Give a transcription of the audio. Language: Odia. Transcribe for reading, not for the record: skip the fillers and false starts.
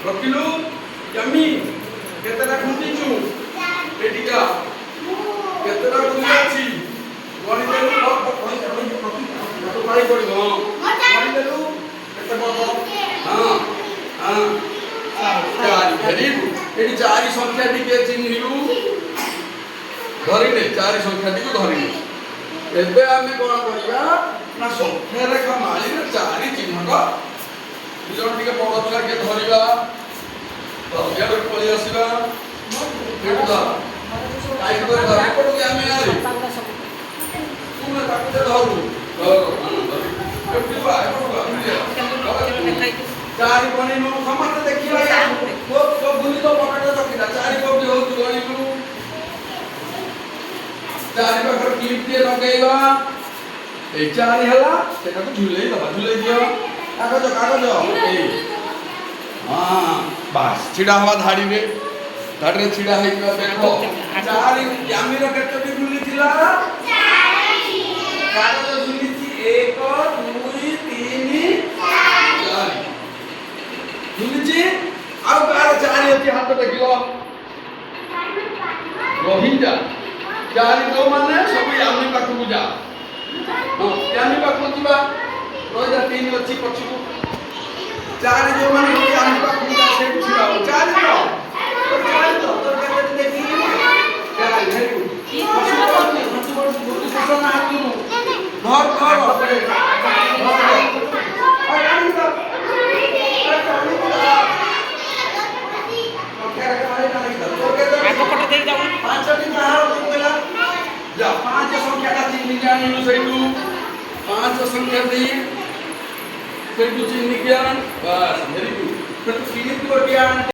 ରଖିଲୁ ଜମି କେତେଟା ଖୁଣ୍ଟିଛୁ ଏଠିକା କେତେଟା ଖୁଣ୍ଟି ଅଛି ଗଣିଦେଲୁ ପାଣି ପଡ଼ିବ ଗଣିଦେଲୁ କେତେ ପଡ଼ିବ ହଁ ହଁ ଚାରି ଏଠି ଚାରି ସଂଖ୍ୟା ଟିକେ ଚିହ୍ନିଲୁ ଧରିଲେ ଚାରି ସଂଖ୍ୟାଟିକୁ ଧରିଲେ ଏବେ ଆମେ କ'ଣ କରିବା ନା ସଂଖ୍ୟା ରେଖା ମାଳିରେ ଚାରି ଚିହ୍ନଟ ଦୁଇଜଣ ଟିକେ ବଡ଼ ପିଲା କିଏ ଧରିବା ଧରିବା ପଳେଇ ଆସିବା ଚାରି ଗଣିନୁ ସମସ୍ତେ ଦେଖିବା ବୁଲି ତ ପକେଟ ରଖିଲା ଚାରି କୋଟି ହଉଛି ଗଣିନୁ ଚାରି ପାଖରେ କ୍ଲିପଟିଏ ଲଗେଇବା ଏଇ ଚାରି ହେଲା ସେଟାକୁ ଝୁଲେଇ ଦେବା ଝୁଲେଇ ଦିଅ କାଗଜ କାଗଜ ଏଇ ହଁ ବାସ୍ ଛିଡ଼ା ହବା ଧାଡ଼ିରେ ଛିଡ଼ା ହେଇଯିବା ଦେଖ ଚାରି ଜାମିର କେତୋଟି ବୁଲିଥିଲା କାଗଜ ଝୁଲିଛି 1 2 3 4 ଝୁଲିଛି ଆଉ କାହାର ଚାରି ଅଛି ହାତ ଟେକିବ ରହିଯା ଚାରି ଯୋଉମାନେ ସବୁ ୟାମି ପାଖକୁ ଯା ହଁ ୟାମି ପାଖକୁ ଯିବା ରହିଯା 3 ଅଛି ପଛକୁ ଚାରି ଯୋଉମାନେ ୟାମି ପାଖକୁ ଯା ସେଇଠି ଛିଡ଼ା ହବ ଚାରି ପାଞ୍ଚ ସଂଖ୍ୟାଟା ଚିହ୍ନିକି ଆଣିଲୁ ସେଇଠୁ ପାଞ୍ଚ ସଂଖ୍ୟା ଦେଇ ସେଇଠୁ ଚିହ୍ନିକି ଆଣ ବାସ୍ ଭେରି ଗୁଡ୍ ସେଠୁ କିଣିଥିବ କିଏ ଆଣ